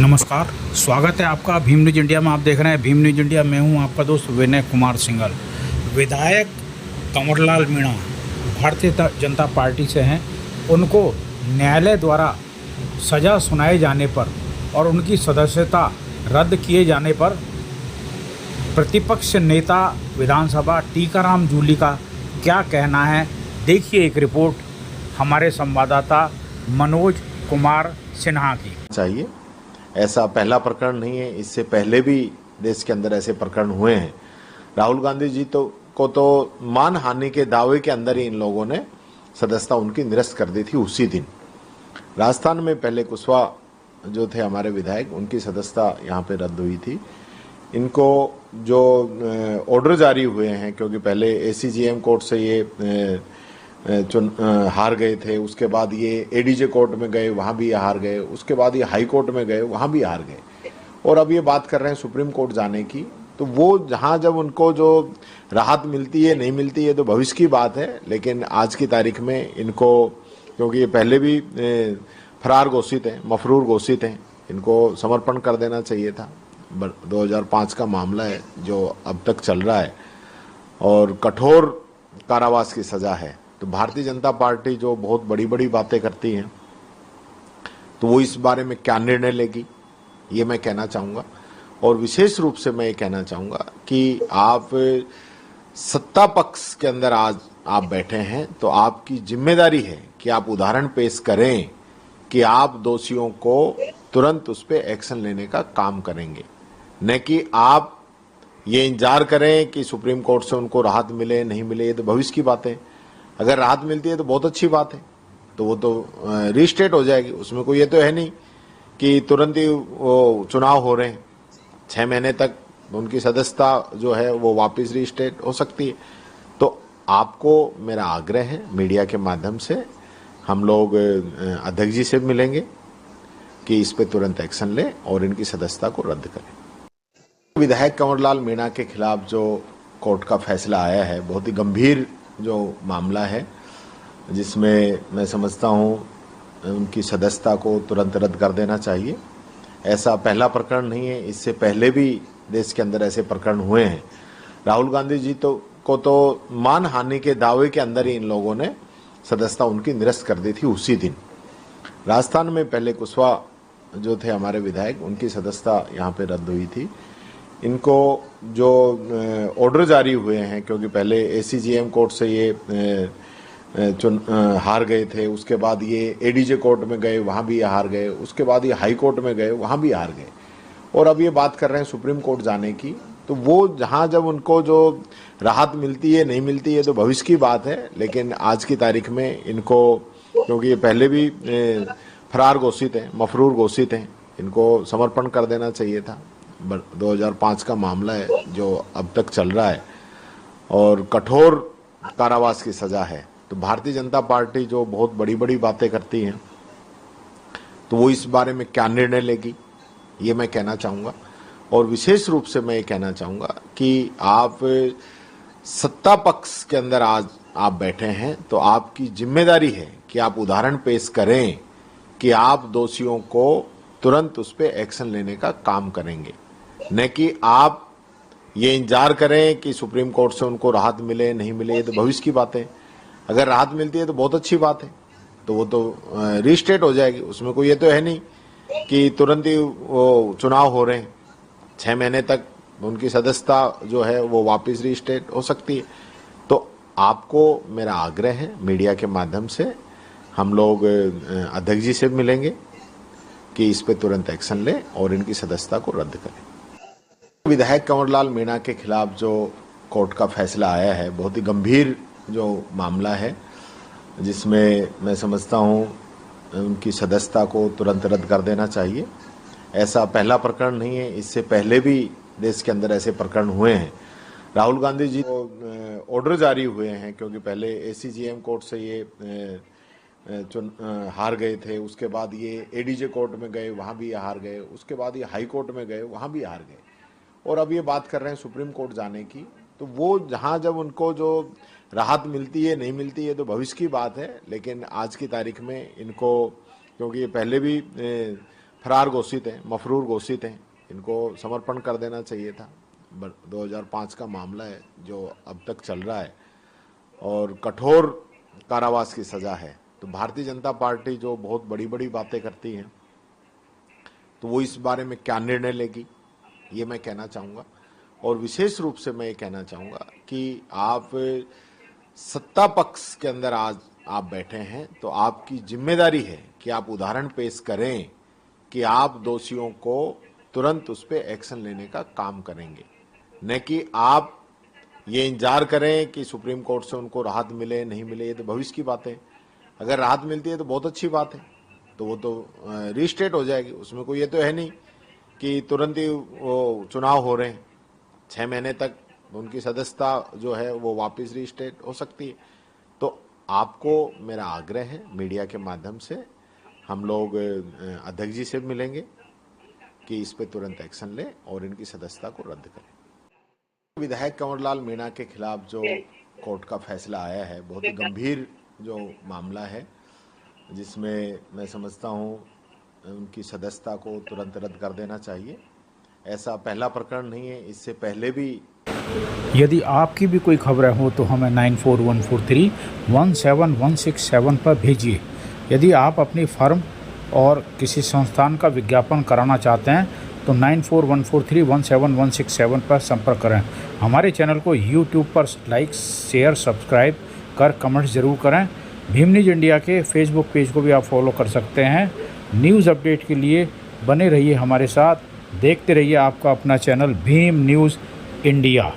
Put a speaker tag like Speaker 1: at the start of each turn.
Speaker 1: नमस्कार, स्वागत है आपका भीम न्यूज इंडिया में। आप देख रहे हैं भीम न्यूज इंडिया। मैं हूं आपका दोस्त विनय कुमार सिंघल। विधायक कंवरलाल मीणा भारतीय जनता पार्टी से हैं। उनको न्यायालय द्वारा सज़ा सुनाए जाने पर और उनकी सदस्यता रद्द किए जाने पर प्रतिपक्ष नेता विधानसभा टीकाराम जूली का क्या कहना है, देखिए एक रिपोर्ट हमारे संवाददाता मनोज कुमार सिन्हा की।
Speaker 2: चाहिए। ऐसा पहला प्रकरण नहीं है, इससे पहले भी देश के अंदर ऐसे प्रकरण हुए हैं। राहुल गांधी जी को मानहानि के दावे के अंदर ही इन लोगों ने सदस्यता उनकी निरस्त कर दी थी उसी दिन। राजस्थान में पहले कुशवाहा जो थे हमारे विधायक, उनकी सदस्यता यहाँ पे रद्द हुई थी। इनको जो ऑर्डर जारी हुए हैं, क्योंकि पहले एसीजीएम कोर्ट से ये हार गए थे, उसके बाद ये एडीजे कोर्ट में गए, वहाँ भी ये हार गए, उसके बाद ये हाई कोर्ट में गए, वहाँ भी हार गए, और अब ये बात कर रहे हैं सुप्रीम कोर्ट जाने की। तो वो जहाँ जब उनको जो राहत मिलती है नहीं मिलती है तो भविष्य की बात है, लेकिन आज की तारीख में इनको, क्योंकि ये पहले भी फरार घोषित हैं, मफरूर घोषित हैं, इनको समर्पण कर देना चाहिए था। 2005 का मामला है जो अब तक चल रहा है और कठोर कारावास की सजा है। तो भारतीय जनता पार्टी जो बहुत बड़ी बड़ी बातें करती है, तो वो इस बारे में क्या निर्णय लेगी, ये मैं कहना चाहूँगा। और विशेष रूप से मैं ये कहना चाहूँगा कि आप सत्ता पक्ष के अंदर आज आप बैठे हैं, तो आपकी जिम्मेदारी है कि आप उदाहरण पेश करें कि आप दोषियों को तुरंत उस पर एक्शन लेने का काम करेंगे, न कि आप ये इंतजार करें कि सुप्रीम कोर्ट से उनको राहत मिले नहीं मिले। ये तो भविष्य की बात है। अगर राहत मिलती है तो बहुत अच्छी बात है, तो वो तो रीस्टेट हो जाएगी। उसमें कोई ये तो है नहीं कि तुरंत ही वो चुनाव हो रहे हैं, 6 महीने तक उनकी सदस्यता जो है वो वापस रीस्टेट हो सकती है। तो आपको मेरा आग्रह है, मीडिया के माध्यम से हम लोग अध्यक्ष जी से मिलेंगे कि इस पे तुरंत एक्शन लें और इनकी सदस्यता को रद्द करें। विधायक कंवरलाल मीणा के खिलाफ जो कोर्ट का फैसला आया है, बहुत ही गंभीर जो मामला है, जिसमें मैं समझता हूँ उनकी सदस्यता को तुरंत रद्द कर देना चाहिए। ऐसा पहला प्रकरण नहीं है, इससे पहले भी देश के अंदर ऐसे प्रकरण हुए हैं। राहुल गांधी जी को मानहानि के दावे के अंदर ही इन लोगों ने सदस्यता उनकी निरस्त कर दी थी उसी दिन। राजस्थान में पहले कुशवाहा जो थे हमारे विधायक, उनकी सदस्यता यहाँ पे रद्द हुई थी। इनको जो ऑर्डर जारी हुए हैं, क्योंकि पहले एसीजीएम कोर्ट से ये हार गए थे, उसके बाद ये एडीजे कोर्ट में गए, वहाँ भी ये हार गए, उसके बाद ये हाई कोर्ट में गए, वहाँ भी हार गए, और अब ये बात कर रहे हैं सुप्रीम कोर्ट जाने की। तो वो जहाँ जब उनको जो राहत मिलती है नहीं मिलती है तो भविष्य की बात है, लेकिन आज की तारीख में इनको, क्योंकि ये पहले भी फरार घोषित हैं, मफरूर घोषित हैं, इनको समर्पण कर देना चाहिए था। 2005 का मामला है जो अब तक चल रहा है और कठोर कारावास की सजा है। तो भारतीय जनता पार्टी जो बहुत बड़ी बड़ी बातें करती है, तो वो इस बारे में क्या निर्णय लेगी, ये मैं कहना चाहूँगा। और विशेष रूप से मैं ये कहना चाहूँगा कि आप सत्ता पक्ष के अंदर आज आप बैठे हैं, तो आपकी जिम्मेदारी है कि आप उदाहरण पेश करें कि आप दोषियों को तुरंत उस पर एक्शन लेने का काम करेंगे, न कि आप ये इंतजार करें कि सुप्रीम कोर्ट से उनको राहत मिले नहीं मिले। ये तो भविष्य की बात है। अगर राहत मिलती है तो बहुत अच्छी बात है, तो वो तो रीस्टेट हो जाएगी। उसमें कोई ये तो है नहीं कि तुरंत ही वो चुनाव हो रहे हैं, 6 महीने तक उनकी सदस्यता जो है वो वापस रीस्टेट हो सकती है। तो आपको मेरा आग्रह है, मीडिया के माध्यम से हम लोग अध्यक्ष जी से मिलेंगे कि इस पे तुरंत एक्शन लें और इनकी सदस्यता को रद्द करें। विधायक कंवरलाल मीणा के खिलाफ जो कोर्ट का फैसला आया है, बहुत ही गंभीर जो मामला है, जिसमें मैं समझता हूँ उनकी सदस्यता को तुरंत रद्द कर देना चाहिए। ऐसा पहला प्रकरण नहीं है, इससे पहले भी देश के अंदर ऐसे प्रकरण हुए हैं। राहुल गांधी जी को ऑर्डर जारी हुए हैं, क्योंकि पहले एसीजीएम कोर्ट से ये हार गए थे, उसके बाद ये एडीजे कोर्ट में गए, वहाँ भी ये हार गए, उसके बाद ये हाई कोर्ट में गए, वहाँ भी हार गए, और अब ये बात कर रहे हैं सुप्रीम कोर्ट जाने की। तो वो जहाँ जब उनको जो राहत मिलती है नहीं मिलती है तो भविष्य की बात है, लेकिन आज की तारीख में इनको, क्योंकि ये पहले भी फरार घोषित हैं, मफरूर घोषित हैं, इनको समर्पण कर देना चाहिए था। 2005 का मामला है जो अब तक चल रहा है और कठोर कारावास की सज़ा है। तो भारतीय जनता पार्टी जो बहुत बड़ी बड़ी बातें करती है, तो वो इस बारे में क्या निर्णय लेगी, ये मैं कहना चाहूँगा। और विशेष रूप से मैं ये कहना चाहूँगा कि आप सत्ता पक्ष के अंदर आज आप बैठे हैं, तो आपकी जिम्मेदारी है कि आप उदाहरण पेश करें कि आप दोषियों को तुरंत उस पर एक्शन लेने का काम करेंगे, न कि आप ये इंतजार करें कि सुप्रीम कोर्ट से उनको राहत मिले नहीं मिले। ये तो भविष्य की बात है। अगर राहत मिलती है तो बहुत अच्छी बात है, तो वो तो रीस्टेट हो जाएगी। उसमें कोई ये तो है नहीं कि तुरंत ही वो चुनाव हो रहे हैं, 6 महीने तक उनकी सदस्यता जो है वो वापस रीस्टेट हो सकती है। तो आपको मेरा आग्रह है, मीडिया के माध्यम से हम लोग अध्यक्ष जी से मिलेंगे कि इस पे तुरंत एक्शन लें और इनकी सदस्यता को रद्द करें। विधायक कंवरलाल मीणा के खिलाफ जो कोर्ट का फैसला आया है, बहुत ही गंभीर जो मामला है, जिसमें मैं समझता हूँ उनकी सदस्यता को तुरंत रद्द कर देना चाहिए। ऐसा पहला प्रकरण नहीं है, इससे पहले भी।
Speaker 1: यदि आपकी भी कोई खबरें हो तो हमें 9414317167 पर भेजिए। यदि आप अपनी फर्म और किसी संस्थान का विज्ञापन कराना चाहते हैं तो 9414317167 पर संपर्क करें। हमारे चैनल को YouTube पर लाइक, शेयर, सब्सक्राइब कर कमेंट्स ज़रूर करें। भीम न्यूज़ इंडिया के फेसबुक पेज को भी आप फॉलो कर सकते हैं। न्यूज़ अपडेट के लिए बने रहिए हमारे साथ, देखते रहिए आपका अपना चैनल भीम न्यूज़ इंडिया।